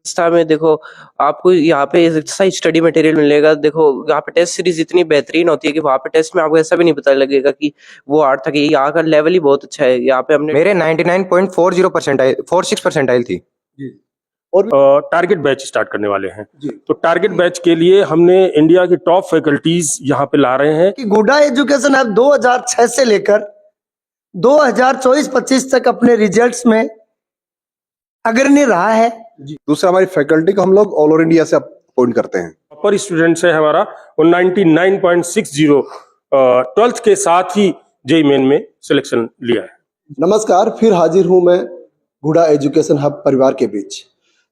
संस्था में देखो आपको यहाँ पे ऐसा स्टडी मटेरियल मिलेगा। देखो यहाँ पे टेस्ट सीरीज इतनी बेहतरीन होती है कि वहाँ पे टेस्ट में आपको ऐसा भी नहीं पता लगेगा कि वो हार्ड था। कि यहाँ का लेवल ही बहुत अच्छा है। यहाँ पे हमने मेरे 99.46% थी जी। और टारगेट बैच स्टार्ट करने वाले हैं जी। तो टारगेट बैच के लिए हमने इंडिया की टॉप फैकल्टीज यहाँ पे ला रहे हैं कि गुडा एजुकेशन ऐप 2006 से लेकर 2024-25 तक अपने रिजल्ट्स में अग्रणी रहा है जी। दूसरा, हमारी फैकल्टी को हम लोग ऑल ओवर इंडिया से अपॉइंट करते हैं। टॉपर स्टूडेंट्स है हमारा वो 99.60 12th के साथ ही जेईई मेन में सिलेक्शन लिया है। नमस्कार, फिर हाजिर हूं मैं गुडा एजुकेशन हब परिवार के बीच।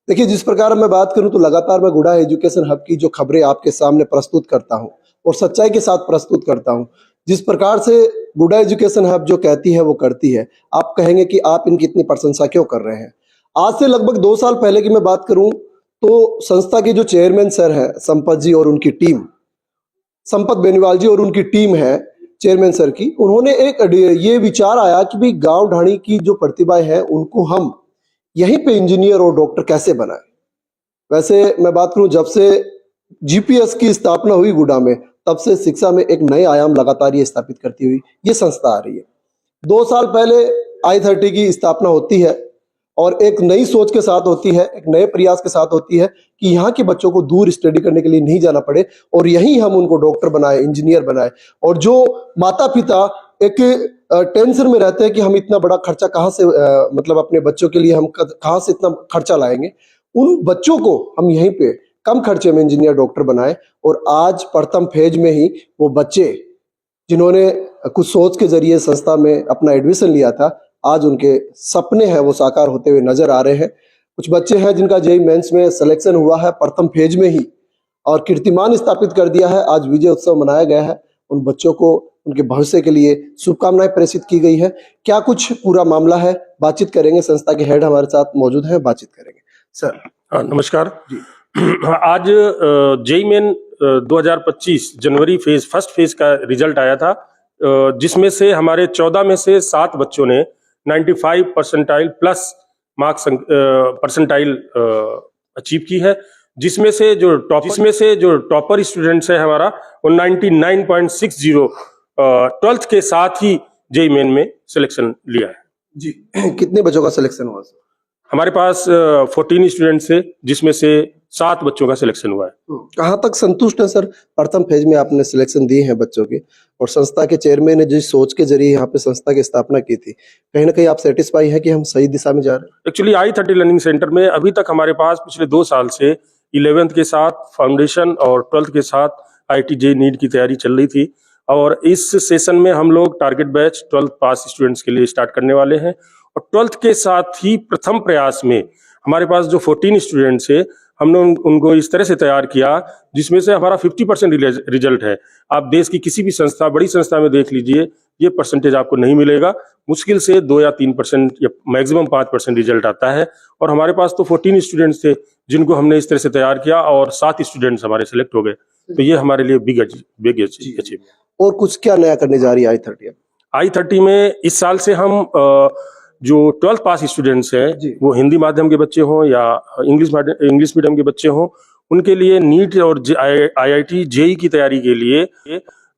देखिए, जिस प्रकार मैं बात करूं तो लगातार मैं गुडा एजुकेशन हब की जो खबरें आपके सामने प्रस्तुत करता हूं और सच्चाई के साथ प्रस्तुत करता हूं। जिस प्रकार से गुडा एजुकेशन हब जो कहती है वो करती है। आप कहेंगे कि आप इनकी इतनी प्रशंसा क्यों कर रहे हैं। आज से लगभग 2 साल पहले की मैं बात करूं तो संस्था के जो चेयरमैन सर हैं संपत जी और उनकी टीम, संपत बेनीवाल जी और उनकी टीम है चेयरमैन सर की, उन्होंने एक ये विचार आया कि भाई गांव ढाणी की जो प्रतिभाएं हैं उनको हम यहीं पे इंजीनियर और डॉक्टर कैसे बनाएं। वैसे मैं बात करूं, जब से जीपीएस की स्थापना हुई गुडा में, तब से शिक्षा में एक नए आयाम लगातार ये स्थापित करती हुई ये संस्था आ रही है। 2 साल पहले I30 की स्थापना होती है और एक नई सोच के साथ होती है, एक नए प्रयास के साथ होती है कि यहाँ के बच्चों को दूर स्टडी करने के लिए नहीं जाना पड़े और यहीं हम उनको डॉक्टर बनाए, इंजीनियर बनाए। और जो माता पिता एक टेंशन में रहते हैं कि हम इतना बड़ा खर्चा कहाँ से मतलब अपने बच्चों के लिए हम कहाँ से इतना खर्चा लाएंगे, उन बच्चों को हम यहीं पे कम खर्चे में इंजीनियर डॉक्टर बनाए। और आज प्रथम फेज में ही वो बच्चे जिन्होंने कुछ सोच के जरिए संस्था में अपना एडमिशन लिया था, आज उनके सपने हैं वो साकार होते हुए नजर आ रहे हैं। कुछ बच्चे हैं जिनका जेईई मेंस में सिलेक्शन हुआ है प्रथम फेज में ही और कीर्तिमान स्थापित कर दिया है। आज विजय उत्सव मनाया गया है। उन बच्चों को उनके भविष्य के लिए शुभकामनाएं प्रेषित की गई है। क्या कुछ पूरा मामला है, बातचीत करेंगे। संस्था के हेड हमारे साथ मौजूद हैं, बातचीत करेंगे। सर नमस्कार जी। आज जेईई मेन 2025 जनवरी फर्स्ट फेज का रिजल्ट आया था, जिसमें से हमारे 14 में से 7 बच्चों ने 95 percentile plus marks percentile achieve की है। जिसमें से जो टॉपर स्टूडेंट्स है हमारा वो 99.60 12th के साथ ही जेईई मेन में सिलेक्शन लिया है जी। कितने बच्चों का सिलेक्शन हुआ सर? हमारे पास 14 स्टूडेंट्स थे, जिसमें से 7 बच्चों का सिलेक्शन हुआ है। कहाँ तक संतुष्ट है सर? प्रथम फेज में आपने सिलेक्शन दिए हैं बच्चों के और संस्था के चेयरमैन ने जिस सोच के जरिए यहाँ पे संस्था की स्थापना की थी, कहीं ना कहीं आप सेटिस्फाई है कि हम सही दिशा में जा रहे हैं? एक्चुअली I30 लर्निंग सेंटर में अभी तक हमारे पास पिछले 2 साल से 11th के साथ फाउंडेशन और 12th के साथ IIT JEE नीट की तैयारी चल रही थी। और इस सेशन में हम लोग टारगेट बैच 12th पास स्टूडेंट्स के लिए स्टार्ट करने वाले हैं। और 12th के साथ ही प्रथम प्रयास में हमारे पास जो 14 स्टूडेंट्स है, हमने उनको इस तरह से तैयार किया जिसमें से हमारा 50% रिजल्ट है। आप देश की किसी भी संस्था, बड़ी संस्था में देख लीजिए, ये परसेंटेज आपको नहीं मिलेगा। मुश्किल से 2 या 3% या मैक्सिमम 5% रिजल्ट आता है। और हमारे पास तो 14 स्टूडेंट्स थे जिनको हमने इस तरह से तैयार किया और 7 स्टूडेंट्स हमारे सिलेक्ट हो गए। तो ये हमारे लिए बिग अचीवमेंट। और कुछ क्या नया करने जा रही है I30 में इस साल से हम जो 12th पास स्टूडेंट्स हैं, वो हिंदी माध्यम के बच्चे हों या इंग्लिश मीडियम के बच्चे हों, उनके लिए नीट और IIT JEE की तैयारी के लिए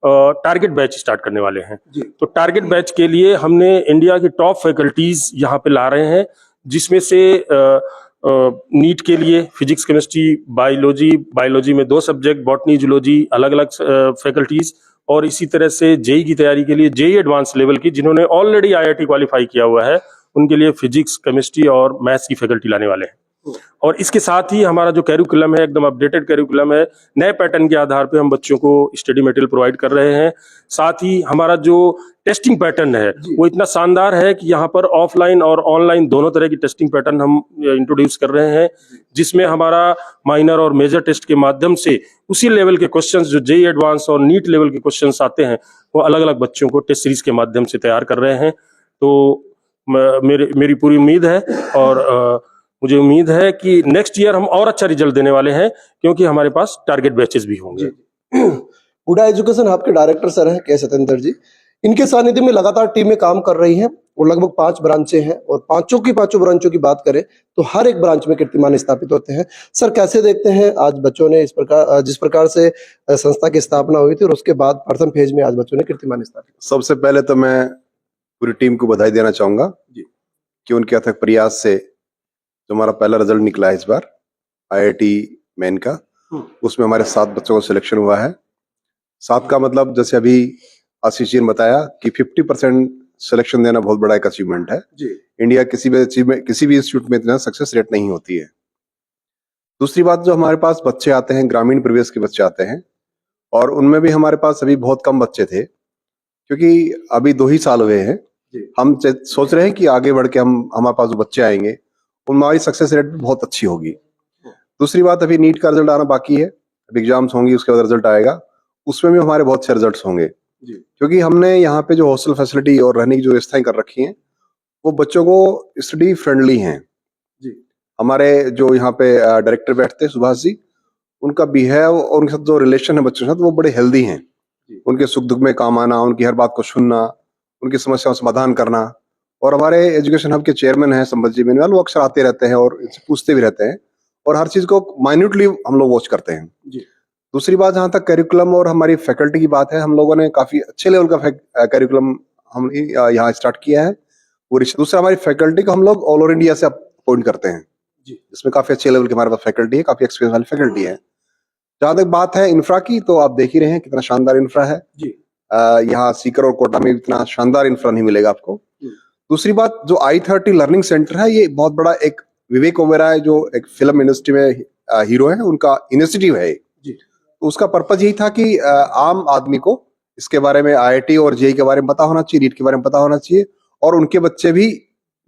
टारगेट बैच स्टार्ट करने वाले हैं। तो टारगेट बैच के लिए हमने इंडिया की टॉप फैकल्टीज यहाँ पे ला रहे हैं, जिसमें से नीट के लिए फिजिक्स, केमिस्ट्री, बायोलॉजी में 2 सब्जेक्ट, बॉटनी, जूलॉजी, अलग अलग फैकल्टीज। और इसी तरह से जेईई की तैयारी के लिए जेईई एडवांस लेवल की, जिन्होंने ऑलरेडी IIT क्वालिफाई किया हुआ है, उनके लिए फिजिक्स, केमिस्ट्री और मैथ्स की फैकल्टी लाने वाले हैं। और इसके साथ ही हमारा जो कैरिकुलम है, एकदम अपडेटेड कैरिकुलम है। नए पैटर्न के आधार पे हम बच्चों को स्टडी मटेरियल प्रोवाइड कर रहे हैं। साथ ही हमारा जो टेस्टिंग पैटर्न है वो इतना शानदार है कि यहाँ पर ऑफलाइन और ऑनलाइन दोनों तरह की टेस्टिंग पैटर्न हम इंट्रोड्यूस कर रहे हैं, जिसमें हमारा माइनर और मेजर टेस्ट के माध्यम से उसी लेवल के क्वेश्चंस जो जेईई एडवांस और नीट लेवल के क्वेश्चंस आते हैं, वो अलग अलग बच्चों को टेस्ट सीरीज के माध्यम से तैयार कर रहे हैं। तो मेरी पूरी उम्मीद है और मुझे उम्मीद है कि नेक्स्ट ईयर हम और अच्छा रिजल्ट देने वाले हैं, क्योंकि हमारे पास टारगेट बैचेस भी होंगे। गुडा एजुकेशन हब के डायरेक्टर सर हैं के सत्येंद्र जी। इनके सानिध्य में लगातार टीमें काम कर रही हैं वो लगभग 5 ब्रांचें हैं और पांचों ब्रांचों की बात करें तो हर एक ब्रांच में कीर्तिमान स्थापित होते हैं। सर, कैसे देखते हैं आज बच्चों ने जिस प्रकार से संस्था की स्थापना हुई थी और उसके बाद प्रथम फेज में आज बच्चों ने कीर्तिमान स्थापित? सबसे पहले तो मैं पूरी टीम को बधाई देना चाहूंगा जी। कि उनके अथक प्रयास से जो हमारा पहला रिजल्ट निकला है इस बार IIT मेन का, उसमें हमारे 7 बच्चों का सिलेक्शन हुआ है। 7 का मतलब जैसे अभी आशीष जी ने बताया कि 50% सिलेक्शन देना बहुत बड़ा एक अचीवमेंट है जी। इंडिया किसी भी इंस्टीट्यूट में इतना सक्सेस रेट नहीं होती है। दूसरी बात, जो हमारे पास बच्चे आते हैं, ग्रामीण परिवेश के बच्चे आते हैं, और उनमें भी हमारे पास अभी बहुत कम बच्चे थे क्योंकि अभी 2 ही साल हुए हैं। हम सोच रहे हैं कि आगे बढ़ के हमारे पास जो बच्चे आएंगे उनमें हमारी सक्सेस रेट बहुत अच्छी होगी। दूसरी बात, अभी नीट का रिजल्ट आना बाकी है, अभी एग्जाम्स होंगी, उसके बाद रिजल्ट आएगा, उसमें भी हमारे बहुत अच्छे रिजल्ट्स होंगे क्योंकि हमने यहाँ पे जो हॉस्टल फैसिलिटी और रहने की जो व्यवस्थाएं कर रखी हैं वो बच्चों को स्टडी फ्रेंडली हैं। हमारे जो यहाँ पे डायरेक्टर बैठते हैं सुभाष जी, उनका बिहेव और उनके साथ जो रिलेशन है बच्चों के साथ वो बड़े हेल्दी हैं। उनके सुख दुख में काम आना, उनकी हर बात को सुनना, उनकी समस्याओं का समाधान करना। और हमारे एजुकेशन हब के चेयरमैन हैं संपत जी बेनीवाल, वो अक्सर आते रहते हैं और इनसे पूछते भी रहते हैं और हर चीज को माइन्यूटली हम लोग वॉच करते हैं। दूसरी बात, जहां तक करिकुलम और हमारी फैकल्टी की बात है, हम लोगों ने काफी अच्छे लेवल का करिकुलम हम यहाँ स्टार्ट किया है। दूसरा, हमारी फैकल्टी को हम लोग ऑल ओवर इंडिया से अपॉइंट करते हैं, जिसमें काफी अच्छे लेवल की हमारे पास फैकल्टी है, काफी एक्सपीरियंस वाली फैकल्टी है। जहां तक बात है इंफ्रा की, तो आप देख ही रहे हैं कितना शानदार इंफ्रा है। यहाँ सीकर और कोटा में इतना शानदार इंफ्रा नहीं मिलेगा आपको। दूसरी बात, जो I30 लर्निंग सेंटर है, ये बहुत बड़ा एक विवेक ओबेरॉय जो एक फिल्म इंडस्ट्री में हीरो है, उनका इनिशिएटिव है। तो उसका पर्पज यही था कि आम आदमी को इसके बारे में IIT और JEE के बारे में पता होना चाहिए, नीट के बारे में पता होना चाहिए, और उनके बच्चे भी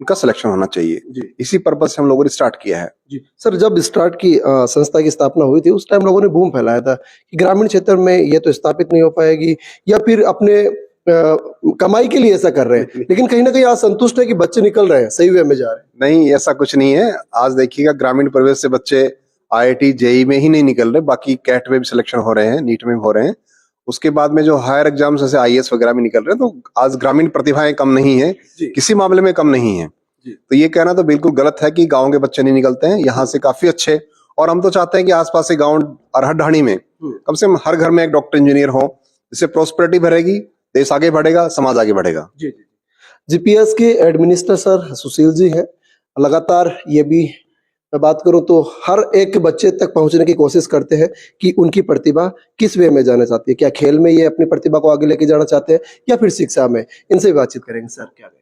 उनका सिलेक्शन होना चाहिए। इसी पर्पज से हम लोगों ने स्टार्ट किया है। सर, जब स्टार्ट की संस्था की स्थापना हुई थी उस टाइम लोगों ने बूम फैलाया था कि ग्रामीण क्षेत्र में ये तो स्थापित नहीं हो पाएगी, या फिर अपने कमाई के लिए ऐसा कर रहे हैं, लेकिन कहीं ना कहीं आज संतुष्ट है कि बच्चे निकल रहे हैं, सही वे में जा रहे हैं। नहीं, ऐसा कुछ नहीं है। आज देखिएगा, ग्रामीण परिवेश से बच्चे IIT JEE में ही नहीं निकल रहे, बाकी कैट में भी सिलेक्शन हो रहे हैं, नीट में भी हो रहे हैं। उसके बाद में जो हायर एग्जाम्स जैसे IAS वगैरह में निकल रहे हैं, तो आज ग्रामीण प्रतिभाएं कम नहीं है, किसी मामले में कम नहीं है। तो ये कहना तो बिल्कुल गलत है कि गाँव के बच्चे नहीं निकलते हैं, यहाँ से काफी अच्छे। और हम तो चाहते हैं कि आसपास के गाँव अरहट ढाणी में कम से कम हर घर में एक डॉक्टर इंजीनियर हो, जिससे प्रोस्पेरिटी बढ़ेगी, देश आगे बढ़ेगा, समाज आगे बढ़ेगा। GPS के एडमिनिस्ट्रेटर सुशील जी हैं, लगातार ये भी मैं बात करूं तो हर एक बच्चे तक पहुंचने की कोशिश करते हैं कि उनकी प्रतिभा किस वे में जाना चाहती है, क्या खेल में ये अपनी प्रतिभा को आगे लेके जाना चाहते हैं या फिर शिक्षा में। इनसे भी बातचीत करेंगे। सर, क्या कहें?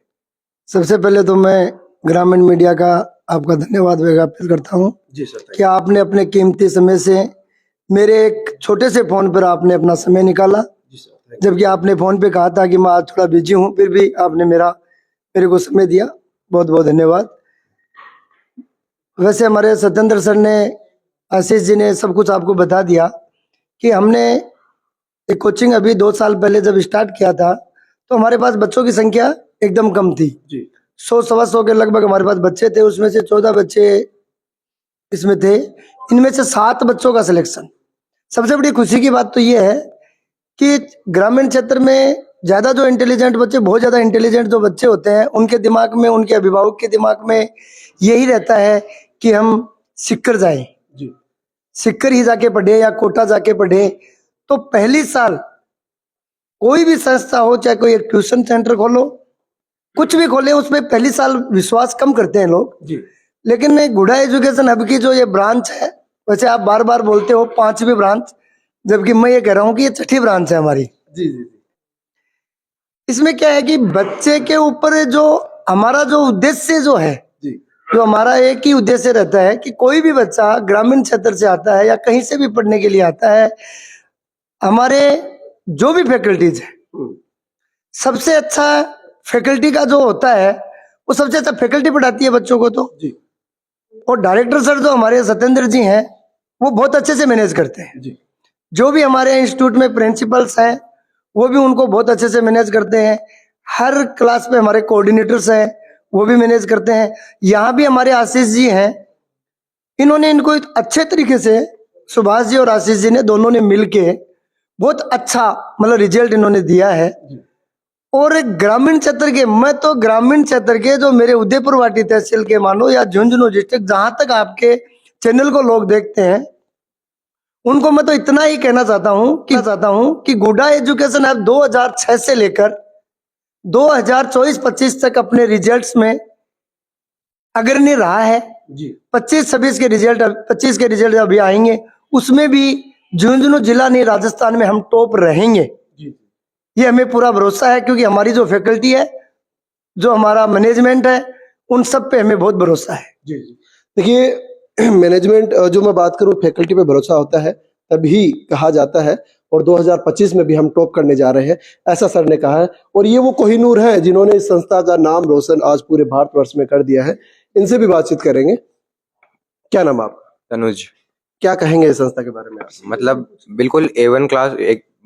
सबसे पहले तो मैं ग्रामीण मीडिया का आपका धन्यवाद व्यक्त करता हूँ जी सर, कि आपने अपने कीमती समय से मेरे एक छोटे से फोन पर आपने अपना समय निकाला, जबकि आपने फोन पे कहा था कि मैं आज थोड़ा बिजी हूँ, फिर भी आपने मेरे को समय दिया, बहुत बहुत धन्यवाद। वैसे हमारे सत्येंद्र सर ने, आशीष जी ने सब कुछ आपको बता दिया कि हमने एक कोचिंग अभी 2 साल पहले जब स्टार्ट किया था तो हमारे पास बच्चों की संख्या एकदम कम थी। 100-125 के लगभग हमारे पास बच्चे थे, उसमें से 14 बच्चे इसमें थे, इनमें से 7 बच्चों का सिलेक्शन। सबसे बड़ी खुशी की बात तो ये है कि ग्रामीण क्षेत्र में ज्यादा जो इंटेलिजेंट बच्चे, बहुत ज्यादा इंटेलिजेंट जो बच्चे होते हैं, उनके दिमाग में, उनके अभिभावक के दिमाग में यही रहता है कि हम सीकर जाएं, सीकर ही जाके पढ़े या कोटा जाके पढ़े। तो पहली साल कोई भी संस्था हो, चाहे कोई एक ट्यूशन सेंटर खोलो, कुछ भी खोले, उसमें पहली साल विश्वास कम करते हैं लोग। लेकिन गुड़ा एजुकेशन हब की जो ये ब्रांच है, वैसे आप बार बार बोलते हो 5वीं ब्रांच, जबकि मैं ये कह रहा हूँ कि ये 6ठी ब्रांच है हमारी। इसमें क्या है कि बच्चे के ऊपर जो हमारा जो उद्देश्य जो है, जो हमारा एक ही उद्देश्य रहता है कि कोई भी बच्चा ग्रामीण क्षेत्र से आता है या कहीं से भी पढ़ने के लिए आता है, हमारे जो भी फैकल्टीज है, सबसे अच्छा फैकल्टी का जो होता है वो सबसे अच्छा फैकल्टी पढ़ाती है बच्चों को। तो और डायरेक्टर सर जो हमारे सत्येंद्र जी हैं, वो बहुत अच्छे से मैनेज करते हैं। जो भी हमारे इंस्टीट्यूट में प्रिंसिपल्स हैं, वो भी उनको बहुत अच्छे से मैनेज करते हैं। हर क्लास में हमारे कोऑर्डिनेटर्स हैं, वो भी मैनेज करते हैं। यहाँ भी हमारे आशीष जी हैं, इन्होंने इनको अच्छे तरीके से, सुभाष जी और आशीष जी ने दोनों ने मिलके बहुत अच्छा मतलब रिजल्ट इन्होंने दिया है। और एक ग्रामीण क्षेत्र के, मैं तो ग्रामीण क्षेत्र के जो मेरे उदयपुर वाटी तहसील के मानो या झुंझुनू डिस्ट्रिक्ट, जहां तक आपके चैनल को लोग देखते हैं, उनको मैं तो इतना ही कहना चाहता हूं कि गुडा एजुकेशन ऐप 2006 से लेकर 2024-25 तक अपने रिजल्ट्स में अग्रणी रहा है। जी 25-26 के रिजल्ट, 25 के रिजल्ट अभी आएंगे, उसमें भी झुंझुनू जिला नहीं राजस्थान में हम टॉप रहेंगे। जी ये हमें पूरा भरोसा है, क्योंकि हमारी जो फैकल्टी है, जो हमारा मैनेजमेंट है, उन सब पे हमें बहुत भरोसा है। जी जी देखिए, मैनेजमेंट जो मैं बात करूं, फैकल्टी पे भरोसा होता है तभी कहा जाता है, और 2025 में भी हम टॉप करने जा रहे हैं, ऐसा सर ने कहा है। और ये वो कोहिनूर है जिन्होंने इस संस्था का नाम रोशन आज पूरे भारतवर्ष में कर दिया है। इनसे भी बातचीत करेंगे। क्या नाम आप? तनुज। क्या कहेंगे इस संस्था के बारे में आप? मतलब बिल्कुल A1 क्लास,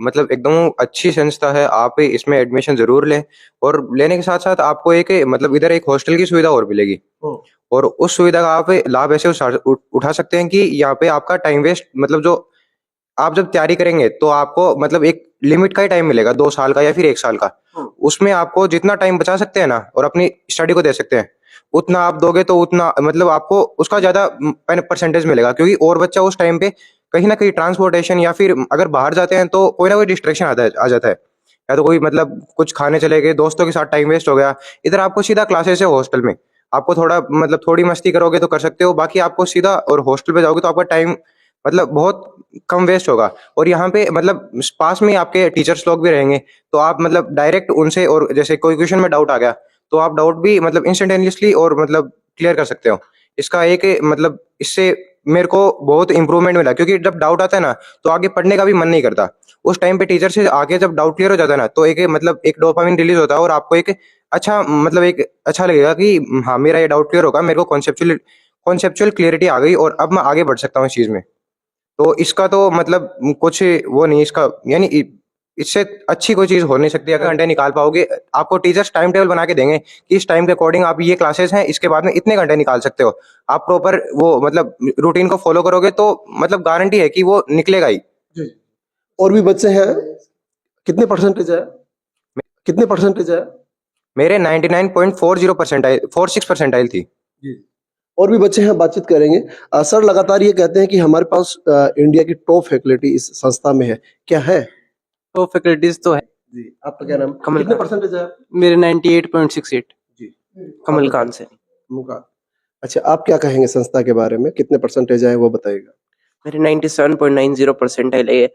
मतलब एकदम अच्छी संस्था है। आप इसमें एडमिशन जरूर लें, और लेने के साथ साथ आपको एक मतलब इधर एक हॉस्टल की सुविधा और मिलेगी, और उस सुविधा का आप लाभ ऐसे उठा सकते हैं कि यहाँ पे आपका टाइम वेस्ट, मतलब जो आप जब तैयारी करेंगे तो आपको मतलब एक लिमिट का ही टाइम मिलेगा, 2 साल का या फिर 1 साल का। उसमें आपको जितना टाइम बचा सकते हैं ना और अपनी स्टडी को दे सकते हैं, उतना आप दोगे तो उतना मतलब आपको उसका ज्यादा परसेंटेज मिलेगा। क्योंकि और बच्चा उस टाइम पे कहीं ना कहीं ट्रांसपोर्टेशन या फिर अगर बाहर जाते हैं तो कोई ना कोई डिस्ट्रैक्शन आ जाता है, या तो कोई मतलब कुछ खाने चले गए, दोस्तों के साथ टाइम वेस्ट हो गया। इधर आपको सीधा क्लासेस है हॉस्टल में, आपको थोड़ा मतलब थोड़ी मस्ती करोगे तो कर सकते हो, बाकी आपको सीधा, और हॉस्टल पे जाओगे तो आपका टाइम मतलब बहुत कम वेस्ट होगा। और यहाँ पे मतलब पास में ही आपके टीचर्स लोग भी रहेंगे, तो आप मतलब डायरेक्ट उनसे, और जैसे कोई क्वेश्चन में डाउट आ गया तो आप डाउट भी मतलब इंस्टेंटेनियसली और मतलब क्लियर कर सकते हो। इसका एक मतलब इससे मेरे को बहुत इंप्रूवमेंट मिला, क्योंकि जब डाउट आता है ना तो आगे पढ़ने का भी मन नहीं करता। उस टाइम पे टीचर से आगे जब डाउट क्लियर हो जाता है ना तो एक मतलब एक डोपामिन रिलीज होता है, और आपको एक अच्छा मतलब एक अच्छा लगेगा कि हाँ मेरा ये डाउट क्लियर होगा, मेरे को कॉन्सेप्चुअल क्लियरिटी आ गई और अब मैं आगे बढ़ सकता हूँ इस चीज में। तो इसका तो मतलब कुछ वो नहीं, इसका यानी इससे अच्छी कोई चीज हो नहीं सकती। अगर घंटे निकाल पाओगे, आपको टीचर्स टाइम टेबल बना के देंगे कि इस टाइम के अकॉर्डिंग आप ये क्लासेस हैं, इसके बाद में इतने घंटे निकाल सकते हो। आप प्रॉपर वो मतलब रूटीन को फॉलो करोगे तो मतलब गारंटी है कि वो निकलेगा ही। और भी बच्चे हैं, कितने परसेंटेज है? कितने परसेंटेज है? मेरे 99.46 परसेंटाइल थी। और भी बच्चे हैं, बातचीत करेंगे। सर लगातार ये कहते हैं कि हमारे पास इंडिया की टॉप फैकल्टी इस संस्था में है, क्या है? तो फैकल्टीज तो है जी आपका क्या नाम? कमल कितने खान। परसेंटेज है? मेरे 98.68 जी कमल खान से। मुका। अच्छा, आप क्या कहेंगे संस्था के बारे में? कितने परसेंटेज है वो बताइएगा। मेरे 97.90 परसेंटाइल है।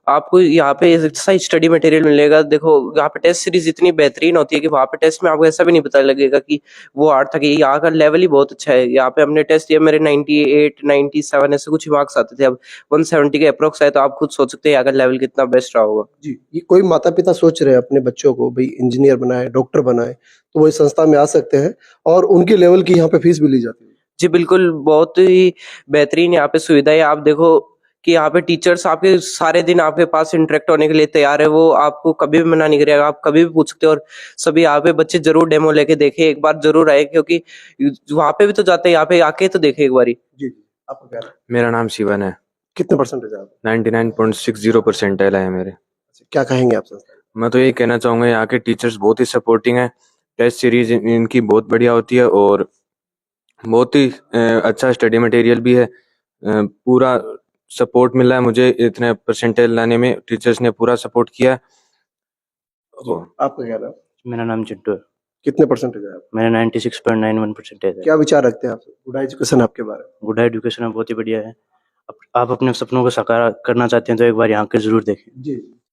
आपको यहाँ पे ऐसा स्टडी मटेरियल मिलेगा। देखो यहाँ पे टेस्ट सीरीज इतनी बेहतरीन होती है कि वहाँ पे टेस्ट में आपको ऐसा भी नहीं पता लगेगा कि वो हार्ड था। कि यहाँ का लेवल ही बहुत अच्छा है। यहाँ पे हमने टेस्ट दिया, मेरे 98 97 ऐसे कुछ मार्क्स आते थे, अब 170 के अप्रोक्स आए, तो आप खुद सोच सकते हैं यहाँ का लेवल कितना बेस्ट रहा होगा। जी, ये कोई माता पिता सोच रहे हैं अपने बच्चों को भाई इंजीनियर बनाए, डॉक्टर बनाए, तो वो इस संस्था में आ सकते हैं, और उनके लेवल की यहाँ पे फीस भी ली जाती है। जी बिल्कुल, बहुत ही बेहतरीन यहाँ पे सुविधा है। आप देखो कि यहाँ पे टीचर्स आपके सारे दिन आपके पास इंटरेक्ट होने के लिए तैयार है। वो आपको कभी भी मना नहीं करेगा, आप कभी भी पूछ सकते हो। और सभी यहाँ पे बच्चे जरूर डेमो लेके देखे, एक बार जरूर आए, क्योंकि वहां पे भी तो जाते हैं, यहाँ पे आके तो देखे एक बारी। जी जी आपका क्या नाम? मेरा नाम शिवन है। कितने परसेंटेज है आप? 99.60 परसेंटाइल है मेरे। अच्छा, क्या कहेंगे आप संस्था? मैं तो यही कहना चाहूंगा, यहाँ के टीचर्स बहुत ही सपोर्टिंग है। टेस्ट सीरीज इनकी बहुत बढ़िया होती है, और बहुत ही अच्छा स्टडी मटेरियल भी है। पूरा सपोर्ट मिला है मुझे इतने परसेंटेज लाने में, टीचर्स ने पूरा सपोर्ट किया है। आपका क्या नाम? मेरा नाम चिंटू है। कितने परसेंटेज है आप? मेरा 96.91 परसेंटेज है। क्या विचार रखते हैं आप गुडा एजुकेशन आपके बारे में? गुड एजुकेशन है, बहुत ही बढ़िया है। आप अपने सपनों को साकार करना चाहते हैं तो एक बार यहाँ के जरूर देखें। जी